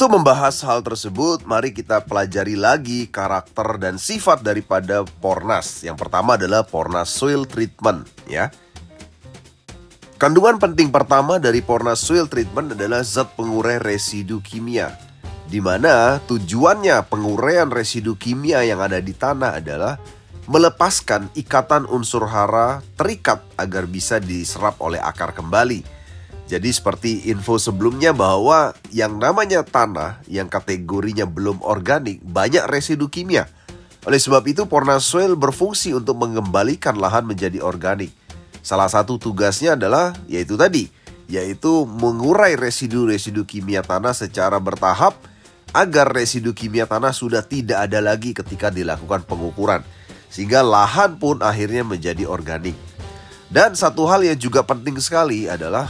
Untuk membahas hal tersebut, mari kita pelajari lagi karakter dan sifat daripada Pornas. Yang pertama adalah Pornas Soil Treatment, ya. Kandungan penting pertama dari Pornas Soil Treatment adalah zat pengurai residu kimia, di mana tujuannya penguraian residu kimia yang ada di tanah adalah melepaskan ikatan unsur hara terikat agar bisa diserap oleh akar kembali. Jadi seperti info sebelumnya bahwa yang namanya tanah yang kategorinya belum organik banyak residu kimia. Oleh sebab itu Pornas Soil berfungsi untuk mengembalikan lahan menjadi organik. Salah satu tugasnya adalah yaitu mengurai residu-residu kimia tanah secara bertahap agar residu kimia tanah sudah tidak ada lagi ketika dilakukan pengukuran. Sehingga lahan pun akhirnya menjadi organik. Dan satu hal yang juga penting sekali adalah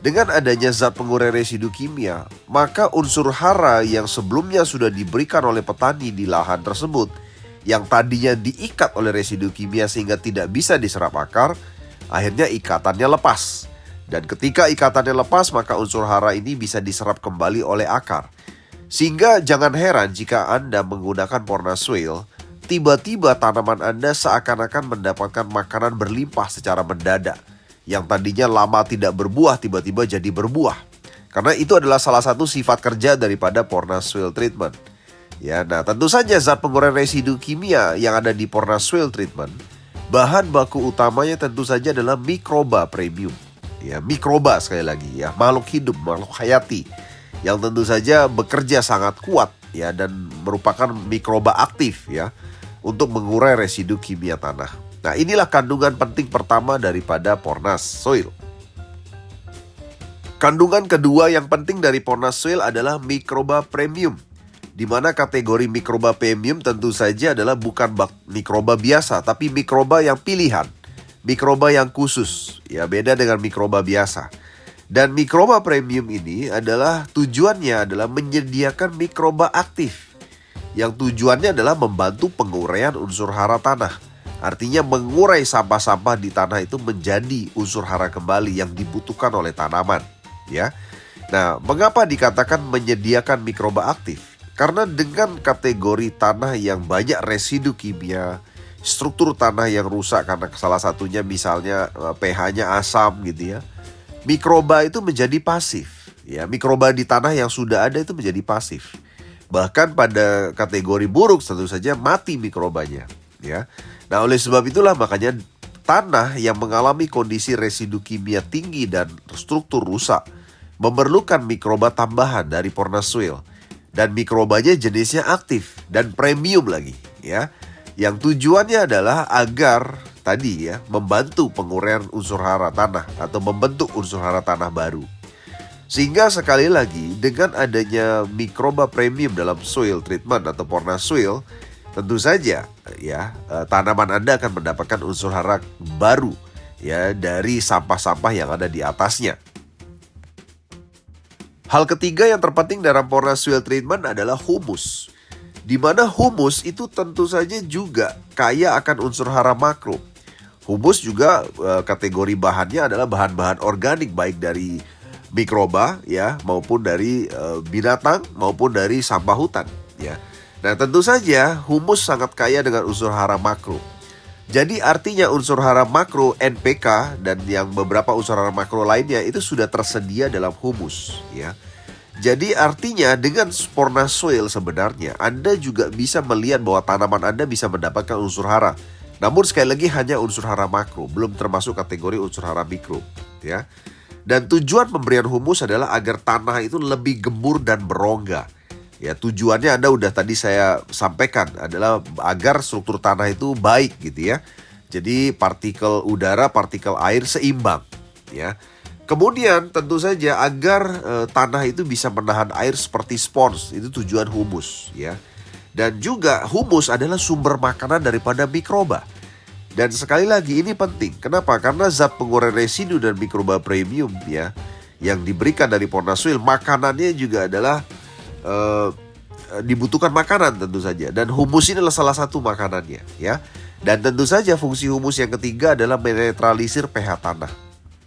dengan adanya zat pengurai residu kimia, maka unsur hara yang sebelumnya sudah diberikan oleh petani di lahan tersebut, yang tadinya diikat oleh residu kimia sehingga tidak bisa diserap akar, akhirnya ikatannya lepas. Dan ketika ikatannya lepas, maka unsur hara ini bisa diserap kembali oleh akar. Sehingga jangan heran jika Anda menggunakan Pornas Soil, tiba-tiba tanaman Anda seakan-akan mendapatkan makanan berlimpah secara mendadak. Yang tadinya lama tidak berbuah tiba-tiba jadi berbuah. Karena itu adalah salah satu sifat kerja daripada Pornas Soil Treatment. Ya, nah tentu saja zat pengurai residu kimia yang ada di Pornas Soil Treatment, bahan baku utamanya tentu saja adalah mikroba premium. Ya, mikroba sekali lagi ya, makhluk hidup, makhluk hayati yang tentu saja bekerja sangat kuat ya dan merupakan mikroba aktif ya untuk mengurai residu kimia tanah. Nah, inilah kandungan penting pertama daripada Pornas Soil. Kandungan kedua yang penting dari Pornas Soil adalah mikroba premium, di mana kategori mikroba premium tentu saja adalah bukan mikroba biasa, tapi mikroba yang pilihan, mikroba yang khusus, ya beda dengan mikroba biasa. Dan mikroba premium ini adalah tujuannya adalah menyediakan mikroba aktif, yang tujuannya adalah membantu penguraian unsur hara tanah. Artinya mengurai sampah-sampah di tanah itu menjadi unsur hara kembali yang dibutuhkan oleh tanaman, ya. Nah, mengapa dikatakan menyediakan mikroba aktif? Karena dengan kategori tanah yang banyak residu kimia, struktur tanah yang rusak karena salah satunya misalnya pH-nya asam gitu ya. Mikroba itu menjadi pasif, ya. Mikroba di tanah yang sudah ada itu menjadi pasif. Bahkan pada kategori buruk tentu saja mati mikrobanya, ya. Nah, oleh sebab itulah makanya tanah yang mengalami kondisi residu kimia tinggi dan struktur rusak memerlukan mikroba tambahan dari Pornas Soil. Dan mikrobanya jenisnya aktif dan premium lagi, ya. Yang tujuannya adalah agar tadi ya membantu penguraian unsur hara tanah atau membentuk unsur hara tanah baru. Sehingga sekali lagi dengan adanya mikroba premium dalam soil treatment atau Pornas Soil, tentu saja ya tanaman Anda akan mendapatkan unsur hara baru ya dari sampah-sampah yang ada di atasnya. Hal ketiga yang terpenting dalam Pornas Soil Treatment adalah humus. Di mana humus itu tentu saja juga kaya akan unsur hara makro. Humus juga kategori bahannya adalah bahan-bahan organik baik dari mikroba ya maupun dari binatang maupun dari sampah hutan ya. Nah, tentu saja humus sangat kaya dengan unsur hara makro. Jadi artinya unsur hara makro NPK dan yang beberapa unsur hara makro lainnya itu sudah tersedia dalam humus ya. Jadi artinya dengan Pornas Soil sebenarnya Anda juga bisa melihat bahwa tanaman Anda bisa mendapatkan unsur hara. Namun sekali lagi hanya unsur hara makro, belum termasuk kategori unsur hara mikro ya. Dan tujuan pemberian humus adalah agar tanah itu lebih gembur dan berongga. Ya, tujuannya Anda udah tadi saya sampaikan adalah agar struktur tanah itu baik gitu ya. Jadi partikel udara, partikel air seimbang ya. Kemudian tentu saja agar tanah itu bisa menahan air seperti spons, itu tujuan humus ya. Dan juga humus adalah sumber makanan daripada mikroba. Dan sekali lagi ini penting. Kenapa? Karena zat pengurai residu dan mikroba premium ya yang diberikan dari Pornas Soil, makanannya juga adalah dibutuhkan makanan tentu saja. Dan humus ini adalah salah satu makanannya ya. Dan tentu saja fungsi humus yang ketiga adalah menetralisir pH tanah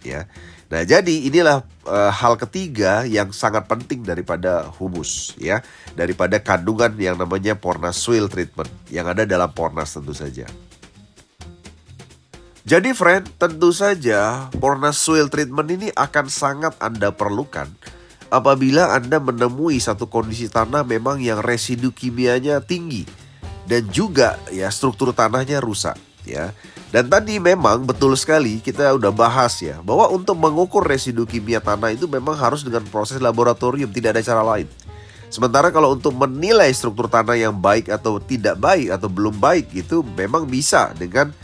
ya. Nah, jadi inilah hal ketiga yang sangat penting daripada humus, ya, daripada kandungan yang namanya Pornas soil treatment yang ada dalam Pornas tentu saja. Jadi friend, tentu saja Pornas soil treatment ini akan sangat Anda perlukan apabila Anda menemui satu kondisi tanah memang yang residu kimianya tinggi dan juga ya struktur tanahnya rusak, ya. Dan tadi memang betul sekali kita udah bahas ya, bahwa untuk mengukur residu kimia tanah itu memang harus dengan proses laboratorium, tidak ada cara lain. Sementara kalau untuk menilai struktur tanah yang baik atau tidak baik atau belum baik itu memang bisa dengan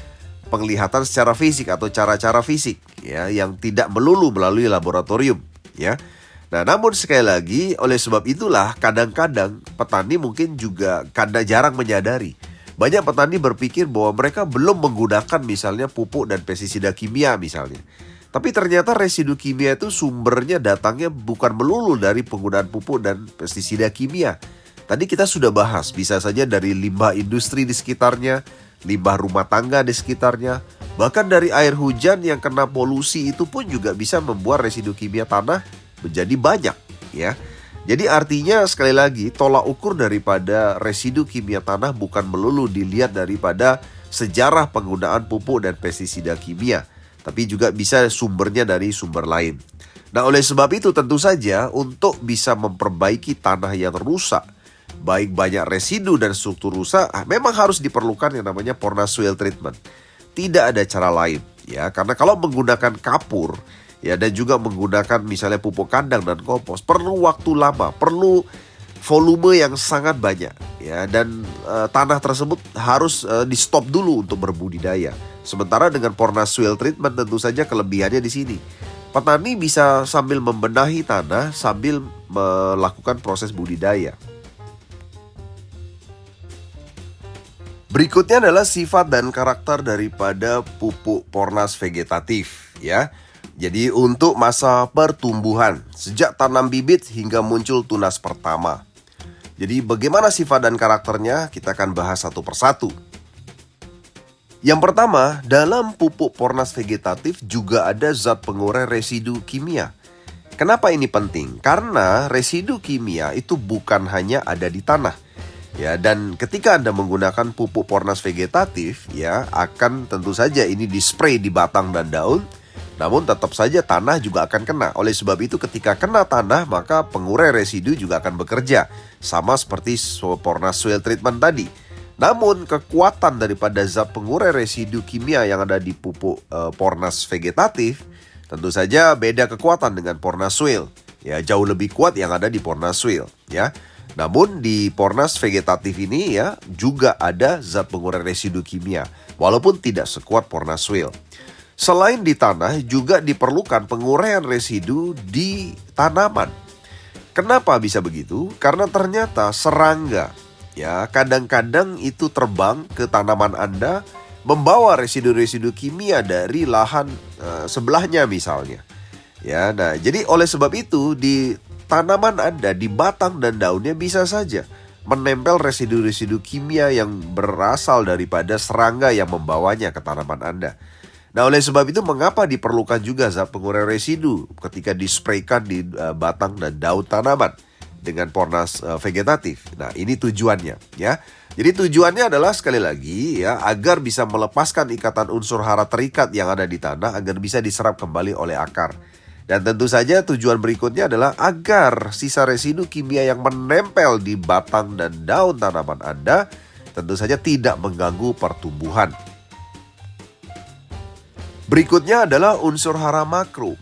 penglihatan secara fisik atau cara-cara fisik ya, yang tidak melulu melalui laboratorium ya. Nah, namun sekali lagi oleh sebab itulah kadang-kadang petani mungkin juga kadang jarang menyadari. Banyak petani berpikir bahwa mereka belum menggunakan misalnya pupuk dan pestisida kimia misalnya. Tapi ternyata residu kimia itu sumbernya datangnya bukan melulu dari penggunaan pupuk dan pestisida kimia. Tadi kita sudah bahas, bisa saja dari limbah industri di sekitarnya, limbah rumah tangga di sekitarnya, bahkan dari air hujan yang kena polusi itu pun juga bisa membuat residu kimia tanah menjadi banyak ya. Jadi artinya sekali lagi tolak ukur daripada residu kimia tanah bukan melulu dilihat daripada sejarah penggunaan pupuk dan pestisida kimia, tapi juga bisa sumbernya dari sumber lain. Nah, oleh sebab itu tentu saja untuk bisa memperbaiki tanah yang rusak, baik banyak residu dan struktur rusak, memang harus diperlukan yang namanya Pornas soil treatment. Tidak ada cara lain ya, karena kalau menggunakan kapur ya, dan juga menggunakan misalnya pupuk kandang dan kompos perlu waktu lama, perlu volume yang sangat banyak ya, dan tanah tersebut harus di stop dulu untuk berbudidaya. Sementara dengan Pornas soil treatment tentu saja kelebihannya di sini. Petani bisa sambil membenahi tanah sambil melakukan proses budidaya. Berikutnya adalah sifat dan karakter daripada pupuk Pornas vegetatif ya. Jadi untuk masa pertumbuhan, sejak tanam bibit hingga muncul tunas pertama. Jadi bagaimana sifat dan karakternya, kita akan bahas satu persatu. Yang pertama, dalam pupuk Pornas vegetatif juga ada zat pengurai residu kimia. Kenapa ini penting? Karena residu kimia itu bukan hanya ada di tanah. Ya, dan ketika Anda menggunakan pupuk Pornas vegetatif, ya akan tentu saja ini di-spray di batang dan daun. Namun tetap saja tanah juga akan kena. Oleh sebab itu ketika kena tanah maka pengurai residu juga akan bekerja. Sama seperti Pornas soil treatment tadi. Namun kekuatan daripada zat pengurai residu kimia yang ada di pupuk Pornas vegetatif tentu saja beda kekuatan dengan Pornas soil. Ya, jauh lebih kuat yang ada di Pornas soil ya. Namun di Pornas vegetatif ini ya juga ada zat pengurai residu kimia walaupun tidak sekuat Pornas soil. Selain di tanah juga diperlukan penguraian residu di tanaman. Kenapa bisa begitu? Karena ternyata serangga ya kadang-kadang itu terbang ke tanaman Anda membawa residu-residu kimia dari lahan sebelahnya misalnya. Ya, nah jadi oleh sebab itu di tanaman Anda, di batang dan daunnya bisa saja menempel residu-residu kimia yang berasal daripada serangga yang membawanya ke tanaman Anda. Nah, oleh sebab itu mengapa diperlukan juga zat pengurai residu ketika dispraykan di batang dan daun tanaman dengan Pornas vegetatif. Nah, ini tujuannya ya. Jadi tujuannya adalah sekali lagi ya agar bisa melepaskan ikatan unsur hara terikat yang ada di tanah agar bisa diserap kembali oleh akar. Dan tentu saja tujuan berikutnya adalah agar sisa residu kimia yang menempel di batang dan daun tanaman Anda tentu saja tidak mengganggu pertumbuhan. Berikutnya adalah unsur hara makro,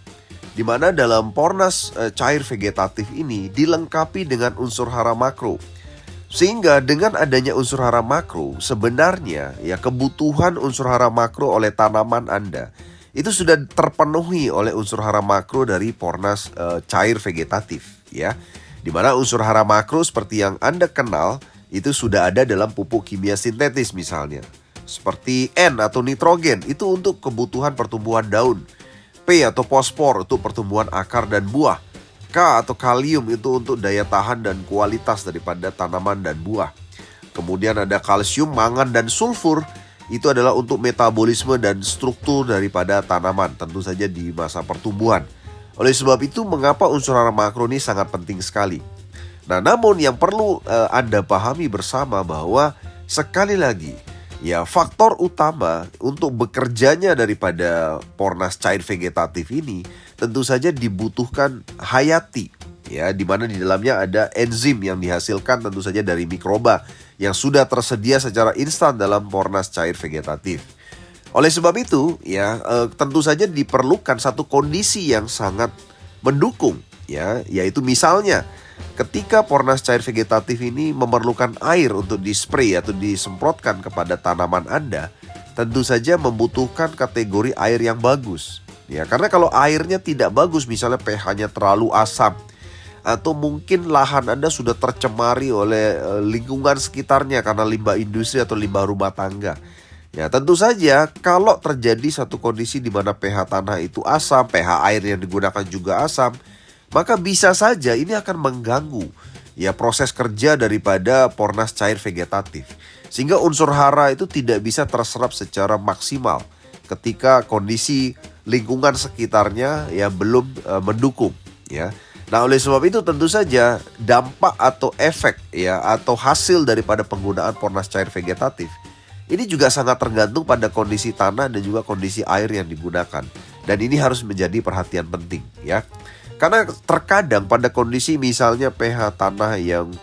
di mana dalam Pornas cair vegetatif ini dilengkapi dengan unsur hara makro. Sehingga dengan adanya unsur hara makro, sebenarnya ya kebutuhan unsur hara makro oleh tanaman Anda itu sudah terpenuhi oleh unsur hara makro dari Pornas cair vegetatif ya. Di mana unsur hara makro seperti yang Anda kenal itu sudah ada dalam pupuk kimia sintetis misalnya. Seperti N atau nitrogen itu untuk kebutuhan pertumbuhan daun. P atau fosfor untuk pertumbuhan akar dan buah. K atau kalium itu untuk daya tahan dan kualitas daripada tanaman dan buah. Kemudian ada kalsium, mangan, dan sulfur itu adalah untuk metabolisme dan struktur daripada tanaman, tentu saja di masa pertumbuhan. Oleh sebab itu, mengapa unsur hara makro ini sangat penting sekali. Nah, namun yang perlu Anda pahami bersama bahwa sekali lagi, ya, faktor utama untuk bekerjanya daripada pornas cair vegetatif ini tentu saja dibutuhkan hayati, ya, di mana di dalamnya ada enzim yang dihasilkan tentu saja dari mikroba yang sudah tersedia secara instan dalam pornas cair vegetatif. Oleh sebab itu, ya, tentu saja diperlukan satu kondisi yang sangat mendukung, ya, yaitu misalnya ketika pornas cair vegetatif ini memerlukan air untuk dispray atau disemprotkan kepada tanaman Anda, tentu saja membutuhkan kategori air yang bagus. Ya, karena kalau airnya tidak bagus, misalnya pH-nya terlalu asam, atau mungkin lahan Anda sudah tercemari oleh lingkungan sekitarnya karena limbah industri atau limbah rumah tangga. Ya, tentu saja kalau terjadi satu kondisi di mana pH tanah itu asam, pH air yang digunakan juga asam, maka bisa saja ini akan mengganggu, ya, proses kerja daripada pornas cair vegetatif. Sehingga unsur hara itu tidak bisa terserap secara maksimal ketika kondisi lingkungan sekitarnya, ya, belum mendukung, ya. Nah, oleh sebab itu tentu saja dampak atau efek, ya, atau hasil daripada penggunaan pornas cair vegetatif ini juga sangat tergantung pada kondisi tanah dan juga kondisi air yang digunakan. Dan ini harus menjadi perhatian penting, ya. Karena terkadang pada kondisi misalnya pH tanah yang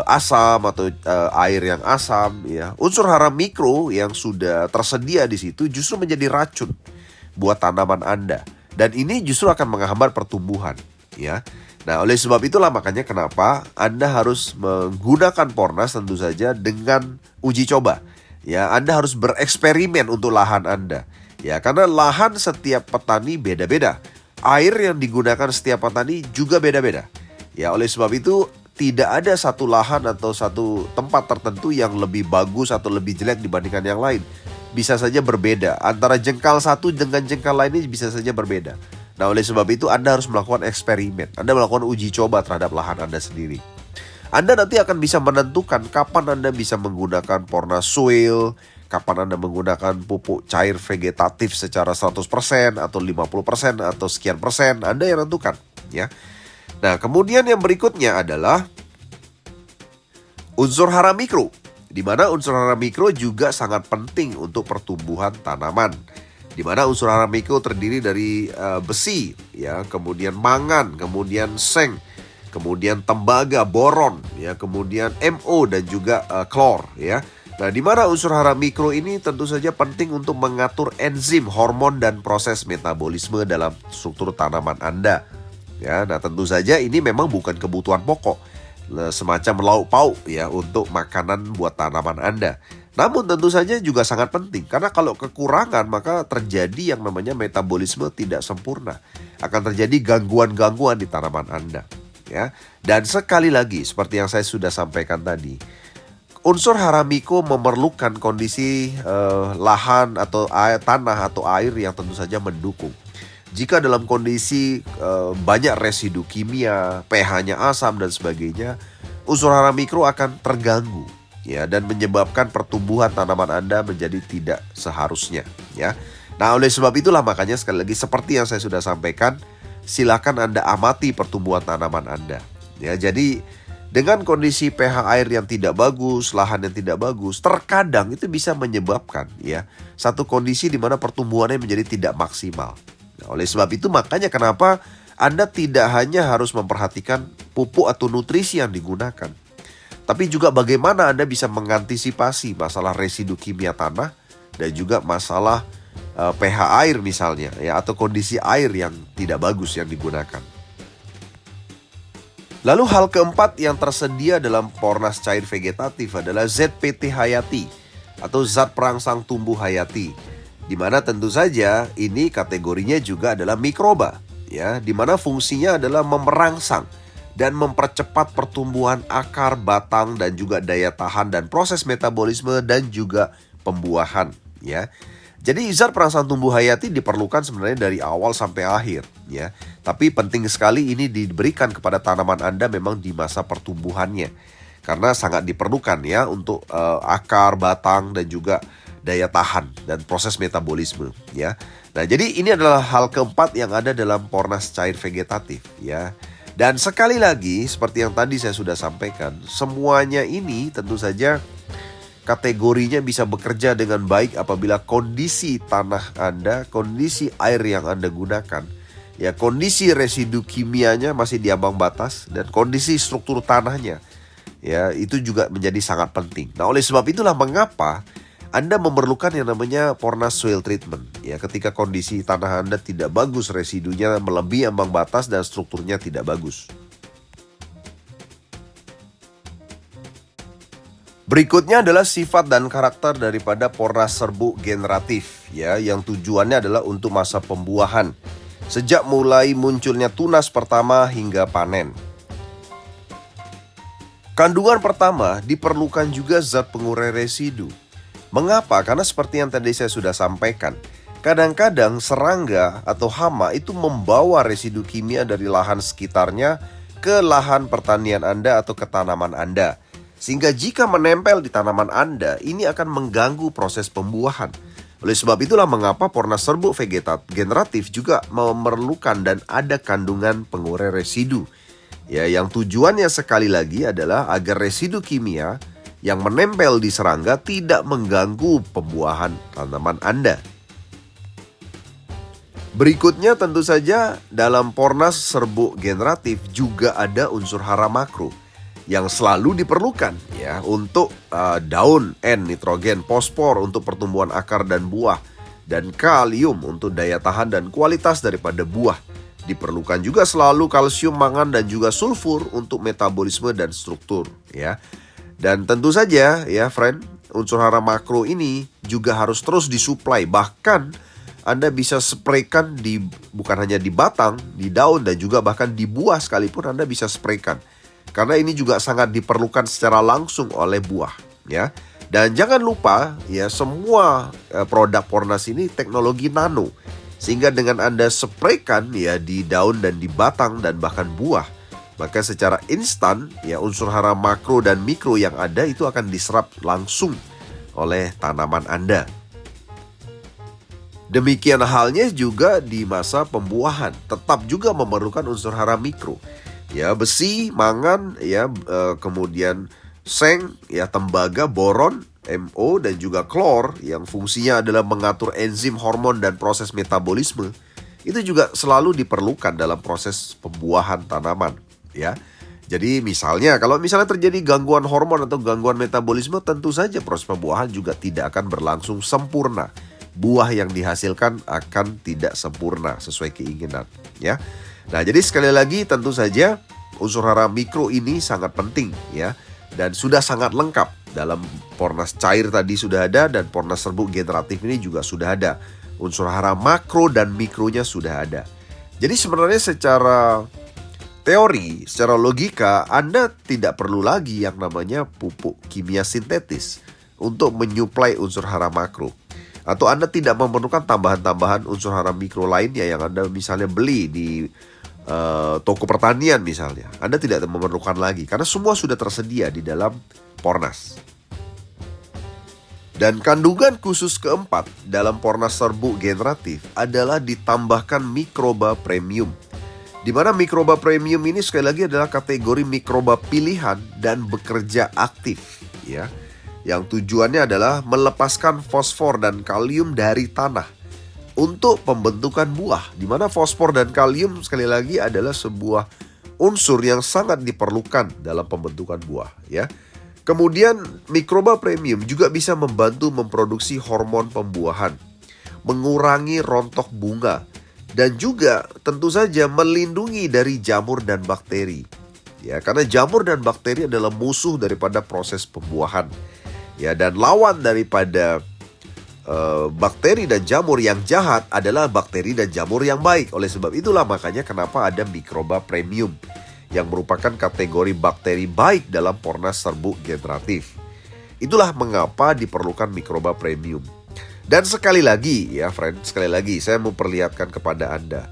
asam atau air yang asam, ya, unsur hara mikro yang sudah tersedia di situ justru menjadi racun buat tanaman Anda. Dan ini justru akan menghambat pertumbuhan, ya. Nah, oleh sebab itulah makanya kenapa Anda harus menggunakan pornas tentu saja dengan uji coba. Ya, Anda harus bereksperimen untuk lahan Anda. Ya, karena lahan setiap petani beda-beda. Air yang digunakan setiap petani juga beda-beda. Ya, oleh sebab itu tidak ada satu lahan atau satu tempat tertentu yang lebih bagus atau lebih jelek dibandingkan yang lain. Bisa saja berbeda. Antara jengkal satu dengan jengkal lainnya bisa saja berbeda. Nah, oleh sebab itu Anda harus melakukan eksperimen. Anda melakukan uji coba terhadap lahan Anda sendiri. Anda nanti akan bisa menentukan kapan Anda bisa menggunakan pornas soil, kapan Anda menggunakan pupuk cair vegetatif secara 100% atau 50% atau sekian persen. Anda yang tentukan, ya. Nah, kemudian yang berikutnya adalah unsur hara mikro, di mana unsur hara mikro juga sangat penting untuk pertumbuhan tanaman. Di mana unsur hara mikro terdiri dari besi, ya, kemudian mangan, kemudian seng, kemudian tembaga, boron, ya, kemudian MO dan juga klor, ya. Nah, di mana unsur hara mikro ini tentu saja penting untuk mengatur enzim, hormon dan proses metabolisme dalam struktur tanaman Anda. Ya, nah tentu saja ini memang bukan kebutuhan pokok, semacam lauk pauk, ya, untuk makanan buat tanaman Anda. Namun tentu saja juga sangat penting karena kalau kekurangan maka terjadi yang namanya metabolisme tidak sempurna. Akan terjadi gangguan-gangguan di tanaman Anda. Ya. Dan sekali lagi seperti yang saya sudah sampaikan tadi, unsur hara mikro memerlukan kondisi lahan atau tanah atau air yang tentu saja mendukung. Jika dalam kondisi banyak residu kimia, pH-nya asam dan sebagainya, unsur hara mikro akan terganggu, ya, dan menyebabkan pertumbuhan tanaman Anda menjadi tidak seharusnya, ya. Nah, oleh sebab itulah makanya sekali lagi seperti yang saya sudah sampaikan, silakan Anda amati pertumbuhan tanaman Anda. Ya, jadi dengan kondisi pH air yang tidak bagus, lahan yang tidak bagus, terkadang itu bisa menyebabkan, ya, satu kondisi di mana pertumbuhannya menjadi tidak maksimal. Nah, oleh sebab itu makanya kenapa Anda tidak hanya harus memperhatikan pupuk atau nutrisi yang digunakan, tapi juga bagaimana Anda bisa mengantisipasi masalah residu kimia tanah dan juga masalah pH air misalnya, ya, atau kondisi air yang tidak bagus yang digunakan. Lalu hal keempat yang tersedia dalam pornas cair vegetatif adalah ZPT hayati atau zat perangsang tumbuh hayati, di mana tentu saja ini kategorinya juga adalah mikroba, ya, di mana fungsinya adalah merangsang dan mempercepat pertumbuhan akar, batang dan juga daya tahan dan proses metabolisme dan juga pembuahan, ya. Jadi zat perangsang tumbuh hayati diperlukan sebenarnya dari awal sampai akhir, ya. Tapi penting sekali ini diberikan kepada tanaman Anda memang di masa pertumbuhannya. Karena sangat diperlukan, ya, untuk akar, batang dan juga daya tahan dan proses metabolisme, ya. Nah, jadi ini adalah hal keempat yang ada dalam Pornas cair vegetatif, ya. Dan sekali lagi, seperti yang tadi saya sudah sampaikan, semuanya ini tentu saja kategorinya bisa bekerja dengan baik apabila kondisi tanah Anda, kondisi air yang Anda gunakan, ya, kondisi residu kimianya masih di ambang batas, dan kondisi struktur tanahnya, ya, itu juga menjadi sangat penting. Nah, oleh sebab itulah mengapa Anda memerlukan yang namanya Pornas Soil Treatment, ya, ketika kondisi tanah Anda tidak bagus, residunya melebihi ambang batas dan strukturnya tidak bagus. Berikutnya adalah sifat dan karakter daripada Pornas serbuk generatif, ya, yang tujuannya adalah untuk masa pembuahan, sejak mulai munculnya tunas pertama hingga panen. Kandungan pertama diperlukan juga zat pengurai residu. Mengapa? Karena seperti yang tadi saya sudah sampaikan, kadang-kadang serangga atau hama itu membawa residu kimia dari lahan sekitarnya ke lahan pertanian Anda atau ke tanaman Anda. Sehingga jika menempel di tanaman Anda, ini akan mengganggu proses pembuahan. Oleh sebab itulah mengapa Pornas serbuk generatif juga memerlukan dan ada kandungan pengurai residu, ya, yang tujuannya sekali lagi adalah agar residu kimia yang menempel di serangga tidak mengganggu pembuahan tanaman Anda. Berikutnya tentu saja dalam Pornas serbuk generatif juga ada unsur hara makro yang selalu diperlukan, ya, untuk daun, N, nitrogen, fosfor untuk pertumbuhan akar dan buah, dan kalium untuk daya tahan dan kualitas daripada buah. Diperlukan juga selalu kalsium, mangan, dan juga sulfur untuk metabolisme dan struktur, ya. Dan tentu saja, ya friend, unsur hara makro ini juga harus terus disuplai. Bahkan Anda bisa spraykan bukan hanya di batang, di daun, dan juga bahkan di buah sekalipun Anda bisa spraykan. Karena ini juga sangat diperlukan secara langsung oleh buah, ya. Dan jangan lupa, ya, semua produk Pornas ini teknologi nano. Sehingga dengan Anda spraykan, ya, di daun dan di batang dan bahkan buah, maka secara instan, ya, unsur hara makro dan mikro yang ada itu akan diserap langsung oleh tanaman Anda. Demikian halnya juga di masa pembuahan, tetap juga memerlukan unsur hara mikro, ya, besi, mangan, ya, kemudian seng, ya, tembaga, boron, MO, dan juga klor yang fungsinya adalah mengatur enzim, hormon, dan proses metabolisme. Itu juga selalu diperlukan dalam proses pembuahan tanaman, ya. Jadi kalau misalnya terjadi gangguan hormon atau gangguan metabolisme, tentu saja proses pembuahan juga tidak akan berlangsung sempurna. Buah yang dihasilkan akan tidak sempurna sesuai keinginan, ya. Nah, jadi sekali lagi tentu saja unsur hara mikro ini sangat penting, ya, dan sudah sangat lengkap dalam Pornas cair tadi sudah ada, dan Pornas serbuk generatif ini juga sudah ada. Unsur hara makro dan mikronya sudah ada. Jadi sebenarnya secara teori, secara logika, Anda tidak perlu lagi yang namanya pupuk kimia sintetis untuk menyuplai unsur hara makro. Atau Anda tidak memerlukan tambahan-tambahan unsur hara mikro lainnya yang Anda misalnya beli di toko pertanian misalnya. Anda tidak memerlukan lagi karena semua sudah tersedia di dalam Pornas. Dan kandungan khusus keempat dalam Pornas serbuk generatif adalah ditambahkan mikroba premium. Di mana mikroba premium ini sekali lagi adalah kategori mikroba pilihan dan bekerja aktif, ya. Yang tujuannya adalah melepaskan fosfor dan kalium dari tanah untuk pembentukan buah. Di mana fosfor dan kalium sekali lagi adalah sebuah unsur yang sangat diperlukan dalam pembentukan buah, ya. Kemudian mikroba premium juga bisa membantu memproduksi hormon pembuahan, mengurangi rontok bunga, dan juga tentu saja melindungi dari jamur dan bakteri. Ya, karena jamur dan bakteri adalah musuh daripada proses pembuahan. Ya, dan lawan daripada bakteri dan jamur yang jahat adalah bakteri dan jamur yang baik. Oleh sebab itulah makanya kenapa ada mikroba premium yang merupakan kategori bakteri baik dalam Pornas serbuk generatif. Itulah mengapa diperlukan mikroba premium. Dan sekali lagi, ya friend, sekali lagi saya mau perlihatkan kepada Anda,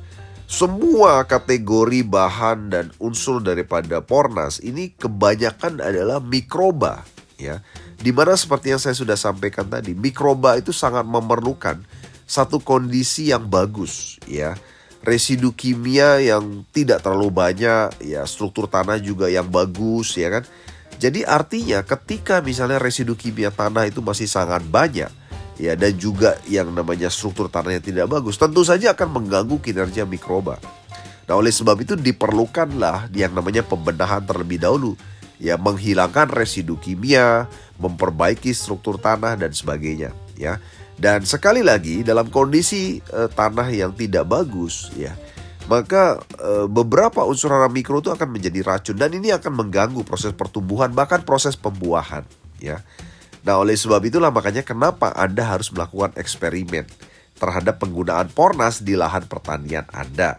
semua kategori bahan dan unsur daripada Pornas ini kebanyakan adalah mikroba, ya. Di mana seperti yang saya sudah sampaikan tadi, mikroba itu sangat memerlukan satu kondisi yang bagus, ya. Residu kimia yang tidak terlalu banyak, ya, struktur tanah juga yang bagus, ya kan. Jadi artinya ketika misalnya residu kimia tanah itu masih sangat banyak, ya, dan juga yang namanya struktur tanahnya tidak bagus, tentu saja akan mengganggu kinerja mikroba. Nah, oleh sebab itu diperlukanlah yang namanya pembenahan terlebih dahulu, ya, menghilangkan residu kimia, memperbaiki struktur tanah dan sebagainya, ya. Dan sekali lagi dalam kondisi tanah yang tidak bagus, ya, maka beberapa unsur hara mikro itu akan menjadi racun dan ini akan mengganggu proses pertumbuhan bahkan proses pembuahan, ya. Nah, oleh sebab itulah makanya kenapa Anda harus melakukan eksperimen terhadap penggunaan Pornas di lahan pertanian Anda.